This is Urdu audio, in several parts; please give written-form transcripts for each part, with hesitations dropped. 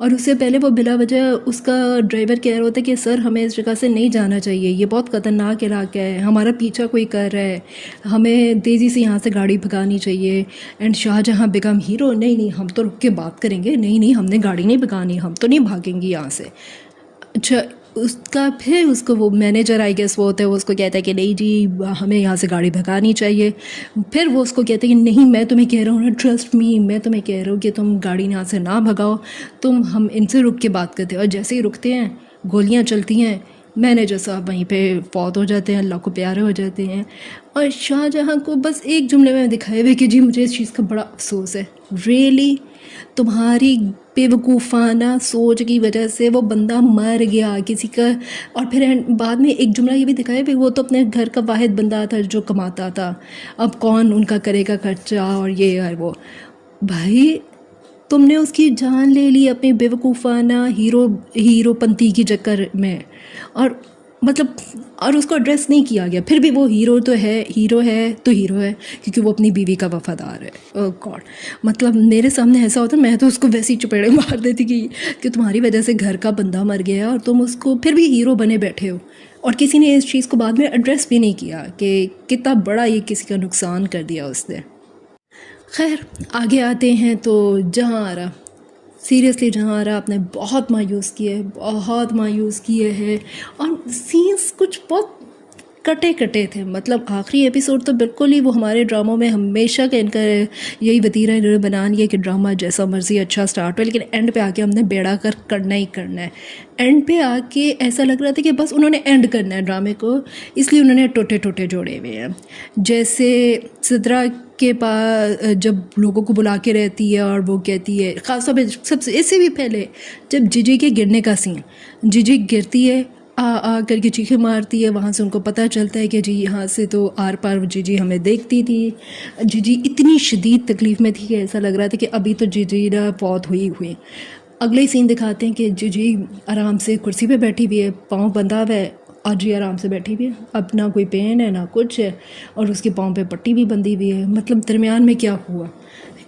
اور اس سے پہلے وہ بلا وجہ اس کا ڈرائیور کہہ رہا ہوتا ہے کہ سر ہمیں اس جگہ سے نہیں جانا چاہیے، یہ بہت خطرناک علاقہ ہے، ہمارا پیچھا کوئی کر رہا ہے، ہمیں تیزی سے یہاں سے گاڑی بھگانی چاہیے. اینڈ شاہ جہاں بیگم ہیرو، نہیں نہیں ہم تو رک کے بات کریں گے، نہیں نہیں ہم نے گاڑی نہیں بھگانی، ہم تو نہیں بھاگیں گی یہاں سے. اچھا اس کا پھر اس کو وہ مینیجر آئی گیس وہ ہوتا ہے، وہ اس کو کہتا ہے کہ نہیں جی ہمیں یہاں سے گاڑی بھگانی چاہیے. پھر وہ اس کو کہتے ہیں کہ نہیں میں تمہیں کہہ رہا ہوں نا، ٹرسٹ می، میں تمہیں کہہ رہا ہوں کہ تم گاڑی یہاں سے نہ بھگاؤ، ہم ان سے رک کے بات کرتے ہیں. اور جیسے ہی رکتے ہیں گولیاں چلتی ہیں، مینیجر صاحب وہیں پہ فوت ہو جاتے ہیں، اللہ کو پیارے ہو جاتے ہیں. اور شاہ جہاں کو بس ایک جملے میں دکھائے ہوئے کہ جی مجھے اس چیز کا بڑا افسوس ہے، ریئلی تمہاری بے وقوفانہ سوچ کی وجہ سے وہ بندہ مر گیا کسی کا. اور پھر بعد میں ایک جملہ یہ بھی دکھایا کہ وہ تو اپنے گھر کا واحد بندہ تھا جو کماتا تھا، اب کون ان کا کرے گا خرچہ اور یہ اور وہ. بھائی تم نے اس کی جان لے لی اپنی بے وقوفانہ ہیرو پنتی کی چکر میں. اور مطلب اور اس کو ایڈریس نہیں کیا گیا. پھر بھی وہ ہیرو ہے کیونکہ وہ اپنی بیوی کا وفادار ہے. او گاڈ، مطلب میرے سامنے ایسا ہوتا میں تو اس کو ویسے ہی چپیڑے مار دیتی کہ تمہاری وجہ سے گھر کا بندہ مر گیا اور تم اس کو پھر بھی ہیرو بنے بیٹھے ہو. اور کسی نے اس چیز کو بعد میں ایڈریس بھی نہیں کیا کہ کتنا بڑا یہ کسی کا نقصان کر دیا اس نے. خیر آگے آتے ہیں تو جہاں آرا، سیریسلی جہاں آرا آپ نے بہت مایوس کیے ہیں. اور سینس کچھ بہت کٹے تھے. مطلب آخری ایپیسوڈ تو بالکل ہی وہ ہمارے ڈراموں میں ہمیشہ کا ان کا یہی وتیرہ انہوں نے بنا لیا کہ ڈرامہ جیسا مرضی اچھا سٹارٹ ہو، لیکن اینڈ پہ آ کے ہم نے بیڑا کرنا ہی کرنا ہے. اینڈ پہ آ کے ایسا لگ رہا تھا کہ بس انہوں نے اینڈ کرنا ہے ڈرامے کو، اس لیے انہوں نے ٹوٹے جوڑے ہوئے ہیں. جیسے سدرا کے پاس جب لوگوں کو بلا کے رہتی ہے اور وہ کہتی ہے، خاص طور پہ سب سے اس سے بھی پہلے جب جی کے گرنے کا سین، جی گرتی ہے آ کر کے چیخیں مارتی ہے، وہاں سے ان کو پتہ چلتا ہے کہ جی یہاں سے تو آر پار جی ہمیں دیکھتی تھی. جی اتنی شدید تکلیف میں تھی کہ ایسا لگ رہا تھا کہ ابھی تو جی نا فوت ہوئی. اگلے سین دکھاتے ہیں کہ جی آرام سے کرسی پہ بیٹھی ہوئی ہے، پاؤں بندھا ہوا ہے، اور جی آرام سے بیٹھی ہوئی ہے، اب نہ کوئی پین ہے نہ کچھ ہے، اور اس کے پاؤں پہ پٹی بھی بندھی ہوئی ہے. مطلب درمیان میں کیا ہوا؟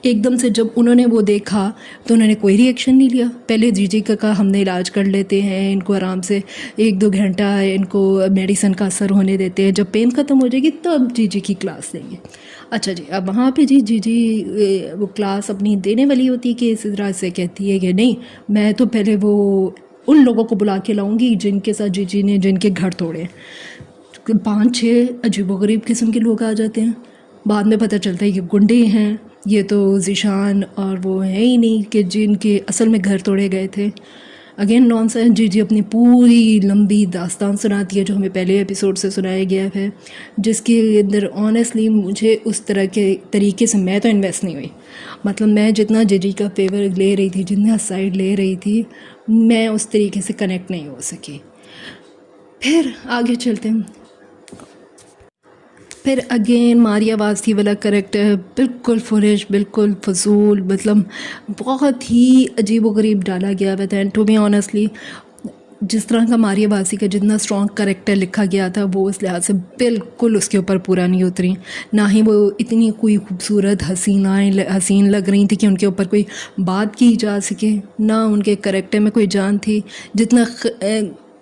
ایک دم سے جب انہوں نے وہ دیکھا تو انہوں نے کوئی ری ایکشن نہیں لیا. پہلے جی کا کہا ہم نے علاج کر لیتے ہیں، ان کو آرام سے 1-2 گھنٹہ ان کو میڈیسن کا اثر ہونے دیتے ہیں، جب پین ختم ہو جائے گی تو اب جی کی کلاس دیں گے. اچھا جی اب وہاں پہ جی وہ کلاس اپنی دینے والی ہوتی ہے کہ اس طرح سے کہتی ہے کہ نہیں میں تو پہلے وہ ان لوگوں کو بلا کے لاؤں گی جن کے ساتھ جی نے جن کے گھر توڑے. 5-6 عجیب و غریب قسم کے لوگ آ جاتے ہیں. بعد میں پتہ چلتا ہے کہ گنڈے ہیں، یہ تو ذیشان اور وہ ہیں ہی نہیں کہ جن کے اصل میں گھر توڑے گئے تھے. Again non sense. جی اپنی پوری لمبی داستان سناتی ہے جو ہمیں پہلے ایپیسوڈ سے سنایا گیا ہے، جس کے اندر آنیسٹلی مجھے اس طرح کے طریقے سے میں تو انویسٹ نہیں ہوئی. مطلب میں جتنا جی کا فیور لے رہی تھی، جتنا سائڈ لے رہی تھی، میں اس طریقے سے کنیکٹ نہیں ہو سکی. پھر آگے چلتے ہیں. پھر اگین ماریا واسطی والا کریکٹر بالکل فولیش، بالکل فضول، مطلب بہت ہی عجیب و غریب ڈالا گیا ہوا تھا. اینڈ ٹو بی آنیسٹلی جس طرح کا ماریا واسی کا جتنا اسٹرانگ کریکٹر لکھا گیا تھا وہ اس لحاظ سے بالکل اس کے اوپر پورا نہیں اتری. نہ ہی وہ اتنی کوئی خوبصورت حسین لگ رہی تھی کہ ان کے اوپر کوئی بات کی جا سکے، نہ ان کے کریکٹر میں کوئی جان تھی. جتنا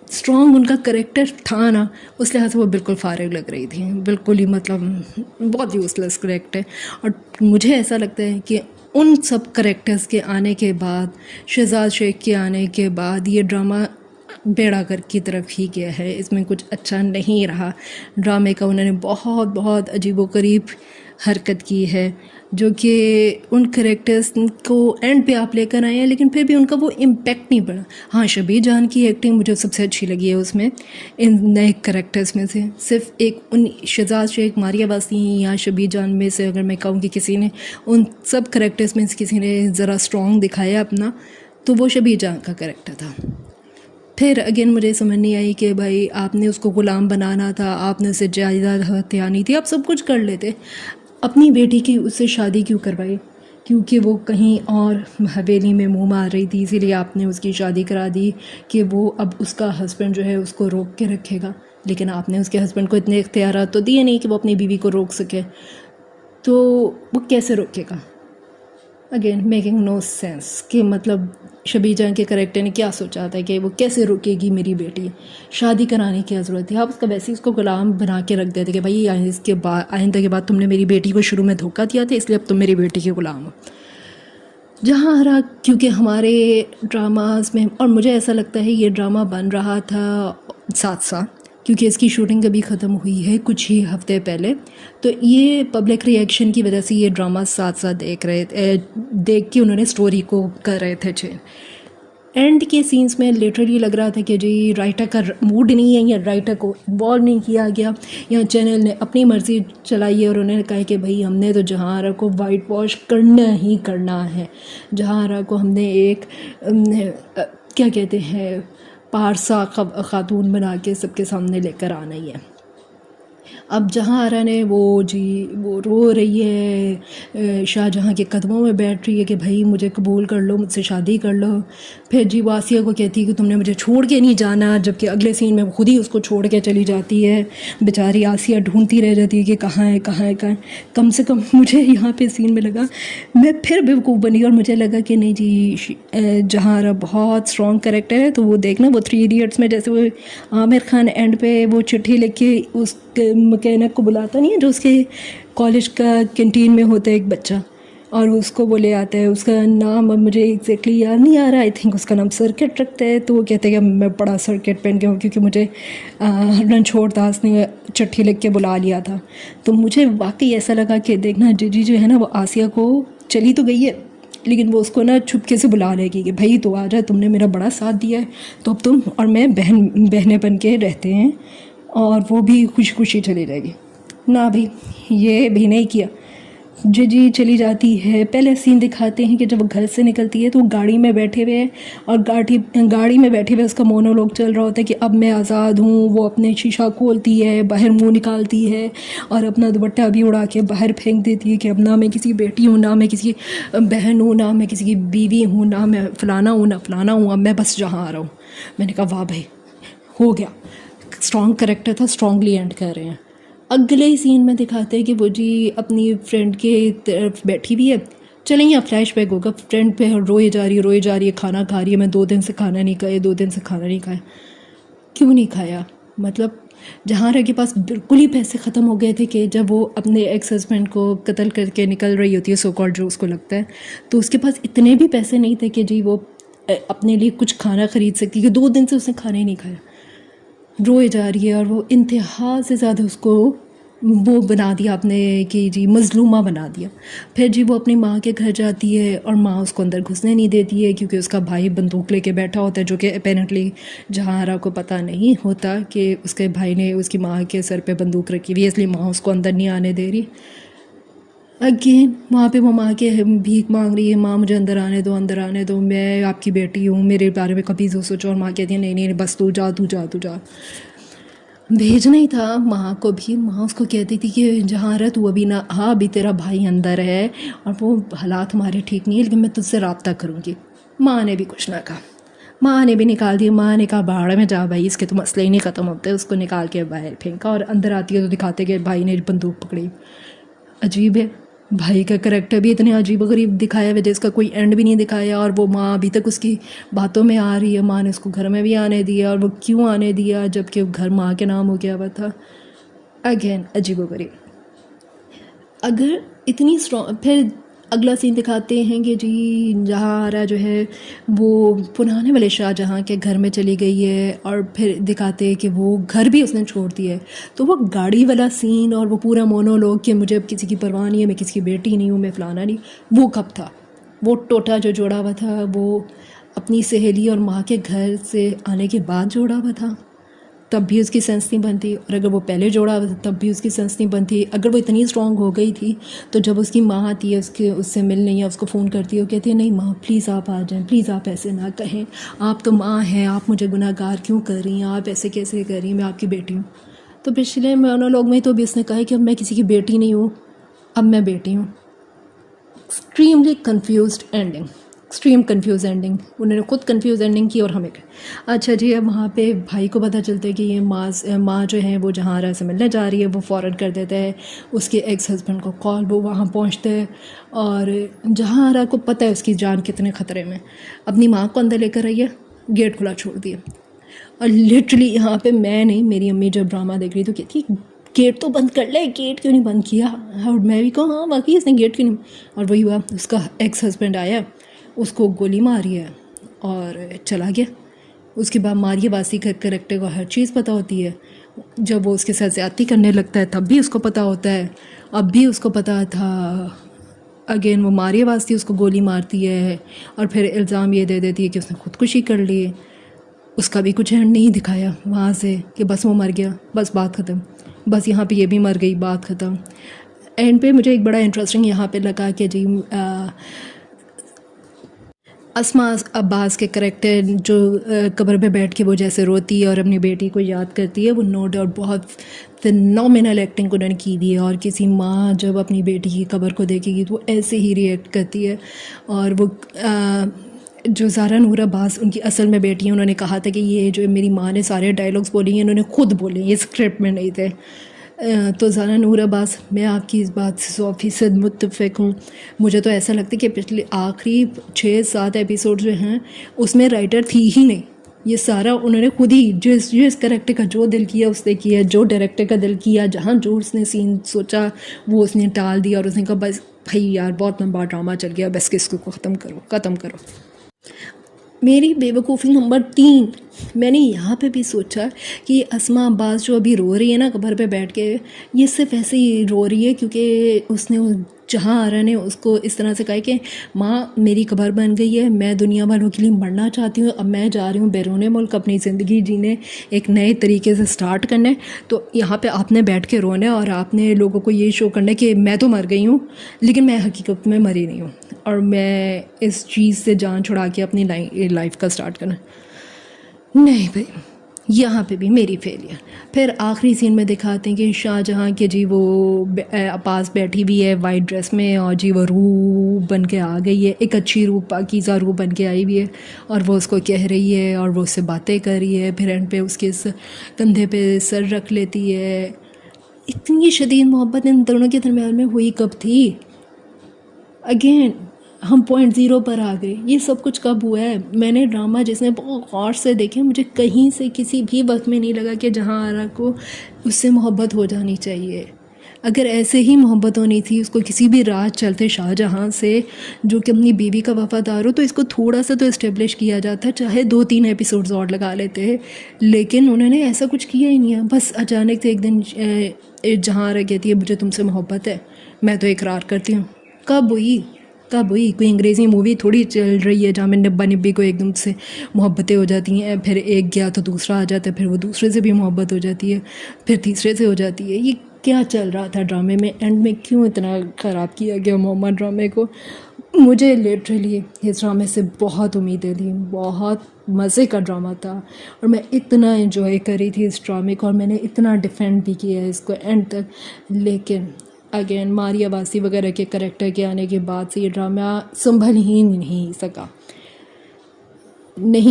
اسٹرانگ ان کا کریکٹر تھا نا، اس لحاظ سے وہ بالکل فارغ لگ رہی تھی، بالکل ہی مطلب بہت یوز لیس کریکٹر. اور مجھے ایسا لگتا ہے کہ ان سب کریکٹرز کے آنے کے بعد، شہزاد شیخ کے آنے کے بعد، یہ ڈرامہ بیڑا کر کی طرف ہی گیا ہے. اس میں کچھ اچھا نہیں رہا ڈرامے کا. انہوں نے بہت عجیب و غریب حرکت کی ہے جو کہ ان کریکٹرز کو اینڈ پہ آپ لے کر آئے ہیں، لیکن پھر بھی ان کا وہ امپیکٹ نہیں پڑا. ہاں شبیر جان کی ایکٹنگ مجھے سب سے اچھی لگی ہے اس میں، ان نئے کریکٹرز میں سے. صرف ایک ان شہزاد شیخ، ماریا واسی یا شبیر جان میں سے اگر میں کہوں کہ کسی نے ان سب کریکٹرز میں سے کسی نے ذرا اسٹرانگ دکھایا اپنا، تو وہ شبیر جان کا کریکٹر تھا. پھر اگین مجھے سمجھ نہیں آئی کہ بھائی آپ نے اس کو غلام بنانا تھا، آپ نے اسے جائیداد ہتھیانی تھی، آپ سب کچھ کر لیتے. اپنی بیٹی کی اس سے شادی کیوں کروائی؟ کیونکہ وہ کہیں اور حویلی میں منہ مار رہی تھی، اسی لیے آپ نے اس کی شادی کرا دی کہ وہ اب اس کا ہسبینڈ جو ہے اس کو روک کے رکھے گا. لیکن آپ نے اس کے ہسبینڈ کو اتنے اختیارات تو دیے نہیں کہ وہ اپنی بیوی کو روک سکے. تو وہ کیسے روکے گا؟ اگین میکنگ نو سینس کہ مطلب شبی جان کے کریکٹر نے کیا سوچا تھا کہ وہ کیسے رکے گی میری بیٹی، شادی کرانے کی ضرورت تھی، آپ اس کا ویسے اس کو غلام بنا کے رکھ دیتے کہ بھائی آئندہ کے بعد تم نے میری بیٹی کو شروع میں دھوکہ دیا تھا، اس لیے اب تم میری بیٹی کے غلام ہو. جہاں ہرا کیونکہ ہمارے ڈراماز میں، اور مجھے ایسا لگتا ہے یہ ڈرامہ بن رہا تھا ساتھ ساتھ، کیونکہ اس کی شوٹنگ ابھی ختم ہوئی ہے کچھ ہی ہفتے پہلے، تو یہ پبلک ریئیکشن کی وجہ سے یہ ڈرامہ ساتھ ساتھ دیکھ کے انہوں نے اسٹوری کو کر رہے تھے چینج. اینڈ کے سینس میں لٹرلی لگ رہا تھا کہ جی رائٹر کا موڈ نہیں ہے، یا رائٹر کو انوالو نہیں کیا گیا، یا چینل نے اپنی مرضی چلائی ہے اور انہوں نے کہا کہ بھائی ہم نے تو جہاں آرا کو وائٹ واش کرنا ہی کرنا ہے، جہاں آرا کو ہم نے ایک کیا کہتے ہیں پارسا خاتون بنا کے سب کے سامنے لے کر آنا ہی ہے. اب جہاں آرا نے وہ رو رہی ہے، شاہ جہاں کے قدموں میں بیٹھ رہی ہے کہ بھائی مجھے قبول کر لو، مجھ سے شادی کر لو. پھر جی وہ آسیہ کو کہتی ہے کہ تم نے مجھے چھوڑ کے نہیں جانا، جبکہ اگلے سین میں وہ خود ہی اس کو چھوڑ کے چلی جاتی ہے. بیچاری آسیہ ڈھونڈتی رہ جاتی ہے کہ کہاں ہے کہاں ہے کہاں ہے. کم سے کم مجھے یہاں پہ سین میں لگا، میں پھر بیوقوف بنی اور مجھے لگا کہ نہیں جی جہاں آرا بہت اسٹرانگ کریکٹر ہے. تو وہ دیکھنا وہ 3 ایڈیٹس میں جیسے وہ عامر خان اینڈ پہ وہ چٹھی لکھ کے اس مکینک کو بلاتا نہیں ہے، جو اس کے کالج کا کینٹین میں ہوتا ہے ایک بچہ، اور اس کو وہ لے آتا ہے، اس کا نام اب مجھے ایگزیکٹلی یاد نہیں آ رہا، آئی تھنک اس کا نام سرکٹ رکھتا ہے. تو وہ کہتے ہیں کہ میں بڑا سرکٹ پہن کے ہوں کیونکہ مجھے رنچھوڑ داس نے چٹھی لکھ کے بلا لیا تھا. تو مجھے واقعی ایسا لگا کہ دیکھنا جی جو ہے نا وہ آسیہ کو چلی تو گئی ہے، لیکن وہ اس کو نا چھپکے سے بلا لے گی کہ بھائی تو آ جا، تم نے میرا بڑا ساتھ دیا ہے، تو اب تم اور میں بہنیں بن کے رہتے ہیں. اور وہ بھی خوشی خوشی چلی جائے گی. نہ بھی یہ بھی نہیں کیا، جی چلی جاتی ہے. پہلے سین دکھاتے ہیں کہ جب وہ گھر سے نکلتی ہے تو وہ گاڑی میں بیٹھے ہوئے ہیں، اور گاڑی میں بیٹھے ہوئے اس کا مونولوگ چل رہا ہوتا ہے کہ اب میں آزاد ہوں. وہ اپنے شیشہ کھولتی ہے، باہر منہ نکالتی ہے اور اپنا دوپٹہ بھی اڑا کے باہر پھینک دیتی ہے کہ اب نہ میں کسی بیٹی ہوں، نہ میں کسی بہن ہوں، نہ میں کسی کی بیوی ہوں، نہ میں فلانا ہوں، نہ فلانا ہوں، اب میں بس جہاں آ رہا ہوں. میں نے کہا واہ بھائی ہو گیا، اسٹرانگ کریکٹر تھا، اسٹرانگلی اینڈ کر رہے ہیں. اگلے ہی سین میں دکھاتے ہیں کہ وہ جی اپنی فرینڈ کے طرف بیٹھی ہوئی ہے. چلیں یا فلیش بیک ہوگا، فرینڈ پہ روئے جا رہی ہے، کھانا کھا رہی ہے. میں 2 دن سے کھانا نہیں کھایا، 2 دن سے کھانا نہیں کھایا. کیوں نہیں کھایا؟ مطلب جہاں کے پاس بالکل ہی پیسے ختم ہو گئے تھے کہ جب وہ اپنے ایکس ہسبینڈ کو قتل کر کے نکل رہی ہوتی ہے، سو کال جو اس کو لگتا ہے، تو اس کے پاس اتنے بھی پیسے نہیں تھے کہ جی وہ اپنے لیے کچھ کھانا خرید سکتی، کہ 2 دن سے اس نے کھانا ہی نہیں کھایا. روئے جا رہی ہے، اور وہ انتہا سے زیادہ اس کو وہ بنا دیا آپ نے کہ جی مظلومہ بنا دیا. پھر جی وہ اپنی ماں کے گھر جاتی ہے اور ماں اس کو اندر گھسنے نہیں دیتی ہے کیونکہ اس کا بھائی بندوق لے کے بیٹھا ہوتا ہے، جو کہ اپیرنٹلی جہاں آرا کو پتہ نہیں ہوتا کہ اس کے بھائی نے اس کی ماں کے سر پہ بندوق رکھی ہوئی ہے، اس لیے ماں اس کو اندر نہیں آنے دے رہی. اگین وہاں پہ وہ ماں کے بھیک مانگ رہی ہے، ماں مجھے اندر آنے دو، اندر آنے دو، میں آپ کی بیٹی ہوں، میرے بارے میں کبھی سوچو. اور ماں کہتی ہے نہیں بس تو جا. بھیجنا ہی تھا ماں کو بھی. ماں اس کو کہتی تھی کہ جہاں رہ تو ابھی نہ ہاں ابھی تیرا بھائی اندر ہے اور وہ حالات ہمارے ٹھیک نہیں ہے، لیکن میں تجھ سے رابطہ کروں گی. ماں نے بھی کچھ نہ کہا، ماں نے بھی نکال دی. ماں نے کہا باہر میں جا بھائی، اس کے تو مسئلے ہی نہیں ختم ہوتے. اس کو نکال کے باہر پھینکا، اور اندر آتی ہے تو دکھاتے کہ بھائی نے بندوق پکڑی. عجیب ہے، بھائی کا کریکٹر بھی اتنے عجیب و غریب دکھایا ہے جس کا کوئی اینڈ بھی نہیں دکھایا. اور وہ ماں ابھی تک اس کی باتوں میں آ رہی ہے. ماں نے اس کو گھر میں بھی آنے دیا، اور وہ کیوں آنے دیا جب کہ گھر ماں کے نام ہو گیا ہوا تھا. اگین عجیب و غریب. اگر اتنی اسٹرانگ، پھر اگلا سین دکھاتے ہیں کہ جی جہاں آرا جو ہے وہ پرانے والے شاہ جہاں کے گھر میں چلی گئی ہے، اور پھر دکھاتے ہیں کہ وہ گھر بھی اس نے چھوڑ دیا ہے. تو وہ گاڑی والا سین اور وہ پورا مونولوگ کہ مجھے اب کسی کی پرواہ نہیں ہے، میں کسی کی بیٹی نہیں ہوں، میں فلانا نہیں، وہ کب تھا؟ وہ ٹوٹا جو جوڑا ہوا تھا وہ اپنی سہیلی اور ماں کے گھر سے آنے کے بعد جوڑا ہوا تھا، تب بھی اس کی سینس نہیں بنتی. اور اگر وہ پہلے جوڑا ہوا تھا تب بھی اس کی سینس نہیں بنتی. اگر وہ اتنی اسٹرانگ ہو گئی تھی تو جب اس کی ماں آتی ہے اس سے ملنے یا اس کو فون کرتی ہے، وہ کہتی ہے نہیں ماں پلیز آپ آ جائیں، پلیز آپ ایسے نہ کہیں، آپ تو ماں ہیں، آپ مجھے گناہ گار کیوں کر رہی ہیں، آپ ایسے کیسے کر رہی ہیں، میں آپ کی بیٹی ہوں. تو پچھلے مونولوگ میں تو بھی اس نے کہا ہے کہ اب میں کسی کی بیٹی نہیں ہوں، اب میں بیٹی ہوں. Extremely confused ending. Extreme confuse ending, انہوں نے خود کنفیوز اینڈنگ کی اور ہمیں اچھا جی اب وہاں پہ بھائی کو پتہ چلتا ہے کہ یہ ماں جو ہے وہ جہاں آرا سے ملنے جا رہی ہے، وہ فوراً کر دیتا ہے اس کے ایکس ہسبینڈ کو کال، وہ وہاں پہنچتا ہے اور جہاں آرا کو پتہ ہے اس کی جان کتنے خطرے میں، اپنی ماں کو اندر لے کر آئی ہے، گیٹ کھلا چھوڑ دیا. اور لٹرلی یہاں پہ میں نہیں، میری امی جب ڈرامہ دیکھ رہی تو کہتی گیٹ تو بند کر لے، گیٹ کیوں نہیں بند کیا؟ اور میں بھی کہوں ہاں واقعی اس نے گیٹ کیوں نہیں. اور وہی ہوا، اس کا ایکس ہسبینڈ آیا، اس کو گولی ماری ہے اور چلا گیا. اس کے بعد ماریہ باسی کریکٹر کو ہر چیز پتہ ہوتی ہے، جب وہ اس کے ساتھ زیادتی کرنے لگتا ہے تب بھی اس کو پتہ ہوتا ہے، اب بھی اس کو پتہ تھا. اگین وہ ماریہ باسی اس کو گولی مارتی ہے اور پھر الزام یہ دے دیتی ہے کہ اس نے خودکشی کر لی. اس کا بھی کچھ اینڈ نہیں دکھایا وہاں سے کہ بس وہ مر گیا، بس بات ختم. بس یہاں پہ یہ بھی مر گئی، بات ختم. اینڈ پہ مجھے ایک بڑا انٹرسٹنگ یہاں پہ لگا کہ جی اسما عباس کے کریکٹر جو قبر پہ بیٹھ کے وہ جیسے روتی ہے اور اپنی بیٹی کو یاد کرتی ہے، وہ نو ڈاؤٹ بہت فینومینل ایکٹنگ انہوں نے کی دی ہے. اور کسی ماں جب اپنی بیٹی کی قبر کو دیکھے گی تو وہ ایسے ہی ریئیکٹ کرتی ہے. اور وہ جو زارا نور عباس ان کی اصل میں بیٹی ہیں، انہوں نے کہا تھا کہ یہ جو میری ماں نے سارے ڈائلاگس بولی ہیں انہوں نے خود بولے، یہ اسکرپٹ میں نہیں تھے. تو زارا نور عباس، میں آپ کی اس بات سے 100% متفق ہوں. مجھے تو ایسا لگتا ہے کہ پچھلے آخری 6-7 ایپیسوڈ جو ہیں اس میں رائٹر تھی ہی نہیں، یہ سارا انہوں نے خود ہی جس کریکٹر کا جو دل کیا اس نے کیا، جو ڈائریکٹر کا دل کیا، جہاں جو اس نے سین سوچا وہ اس نے ٹال دیا اور اس نے کہا بس بھائی یار بہت لمبا ڈرامہ چل گیا، بس کس کو ختم کرو. میری بے وقوفی نمبر 3، میں نے یہاں پہ بھی سوچا کہ اسما عباس جو ابھی رو رہی ہے نا قبر پہ بیٹھ کے، یہ صرف ایسے ہی رو رہی ہے کیونکہ اس نے جہاں آرا نے اس کو اس طرح سے کہا کہ ماں میری قبر بن گئی ہے، میں دنیا والوں کے لیے مرنا چاہتی ہوں، اب میں جا رہی ہوں بیرون ملک اپنی زندگی جینے، ایک نئے طریقے سے سٹارٹ کرنے. تو یہاں پہ آپ نے بیٹھ کے رونا ہے اور آپ نے لوگوں کو یہ شو کرنا ہے کہ میں تو مر گئی ہوں لیکن میں حقیقت میں مری نہیں ہوں اور میں اس چیز سے جان چھڑا کے اپنی لائف کا سٹارٹ کرنا. نہیں بھائی، یہاں پہ بھی میری فیلئر. پھر آخری سین میں دکھاتے ہیں کہ شاہ جہاں کے جی وہ پاس بیٹھی ہوئی ہے وائٹ ڈریس میں اور جی وہ روح بن کے آ گئی ہے، ایک اچھی روح، پاکیزہ روح بن کے آئی ہوئی ہے اور وہ اس کو کہہ رہی ہے اور وہ اس سے باتیں کر رہی ہے. پھر اینڈ پہ اس کے کندھے پہ سر رکھ لیتی ہے. اتنی شدید محبت ان دونوں کے درمیان میں ہوئی کب تھی؟ اگین ہم پوائنٹ 0 پر آ گئے. یہ سب کچھ کب ہوا ہے؟ میں نے ڈرامہ جس نے بہت غور سے دیکھے، مجھے کہیں سے کسی بھی وقت میں نہیں لگا کہ جہاں آرا کو اس سے محبت ہو جانی چاہیے. اگر ایسے ہی محبت ہونی تھی اس کو کسی بھی راز چلتے شاہ جہاں سے جو کہ اپنی بیوی کا وفادار ہو، تو اس کو تھوڑا سا تو اسٹیبلش کیا جاتا، چاہے 2-3 ایپیسوڈز اور لگا لیتے. لیکن انہوں نے ایسا کچھ کیا ہی نہیں ہے. بس اچانک سے ایک دن جہاں آرا کہتی ہے مجھے تم سے محبت ہے، میں تو اقرار کرتی ہوں. کب ہوئی؟ کوئی انگریزی مووی تھوڑی چل رہی ہے جہاں میں نبا نبی کو ایک دم سے محبتیں ہو جاتی ہیں، پھر ایک گیا تو دوسرا آ جاتا ہے، پھر وہ دوسرے سے بھی محبت ہو جاتی ہے، پھر تیسرے سے ہو جاتی ہے. یہ کیا چل رہا تھا ڈرامے میں؟ اینڈ میں کیوں اتنا خراب کیا گیا محمد ڈرامے کو؟ مجھے لٹرلی اس ڈرامے سے بہت امیدیں تھیں، بہت مزے کا ڈرامہ تھا اور میں اتنا انجوائے کر رہی تھی اس ڈرامے کو اور میں نے اتنا ڈیفینڈ بھی کیا ہے اس کو اینڈ تک. لیکن اگین ماریہ باسی وغیرہ کے کریکٹر کے آنے کے بعد سے یہ ڈرامہ سنبھل ہی نہیں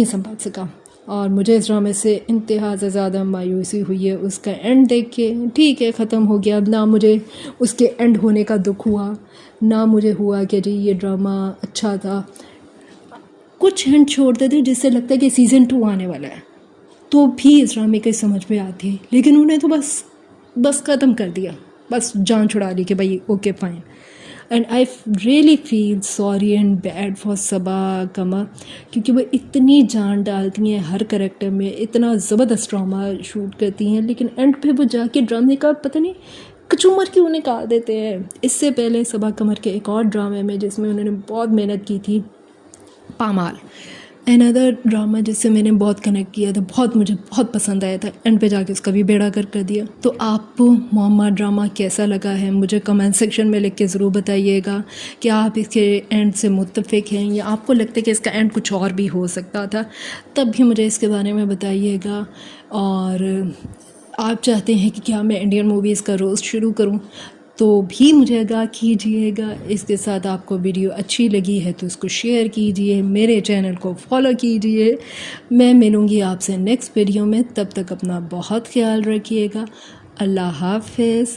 سنبھل سکا اور مجھے اس ڈرامے سے انتہا سے زیادہ مایوسی ہوئی ہے. اس کا اینڈ دیکھ کے ٹھیک ہے ختم ہو گیا، نہ مجھے اس کے اینڈ ہونے کا دکھ ہوا، نہ مجھے ہوا کہ جی یہ ڈرامہ اچھا تھا. کچھ ہنٹ چھوڑتے تھے جس سے لگتا ہے کہ سیزن 2 آنے والا ہے تو بھی اس ڈرامے کی سمجھ میں آتی ہے، لیکن انہوں نے تو بس ختم کر دیا، بس جان چھڑا لی کہ بھائی okay fine. And I really feel sorry and bad for Saba Qamar, کیونکہ وہ اتنی جان ڈالتی ہیں ہر کریکٹر میں، اتنا زبردست ڈرامہ شوٹ کرتی ہیں، لیکن اینڈ پہ وہ جا کے ڈرامے کا پتہ نہیں کچومر کیوں نکال دیتے ہیں. اس سے پہلے صبا قمر کے ایک اور ڈرامے میں جس میں انہوں نے بہت محنت کی تھی، پامال، اندر ڈرامہ جس سے میں نے بہت کنیکٹ کیا تھا، مجھے بہت پسند آیا تھا، اینڈ پہ جا کے اس کا بھی بیڑا کر دیا. تو آپ کو محمد ڈرامہ کیسا لگا ہے مجھے کمنٹ سیکشن میں لکھ کے ضرور بتائیے گا. کیا آپ اس کے اینڈ سے متفق ہیں یا آپ کو لگتا ہے کہ اس کا اینڈ کچھ اور بھی ہو سکتا تھا؟ تب بھی مجھے اس کے بارے میں بتائیے گا. اور آپ چاہتے ہیں کہ کیا میں انڈین موویز کا روسٹ شروع کروں تو بھی مجھے آگاہ کیجیے گا۔ اس کے ساتھ آپ کو ویڈیو اچھی لگی ہے تو اس کو شیئر کیجیے، میرے چینل کو فالو کیجیے۔ میں ملوں گی آپ سے نیکسٹ ویڈیو میں، تب تک اپنا بہت خیال رکھیے گا۔ اللہ حافظ۔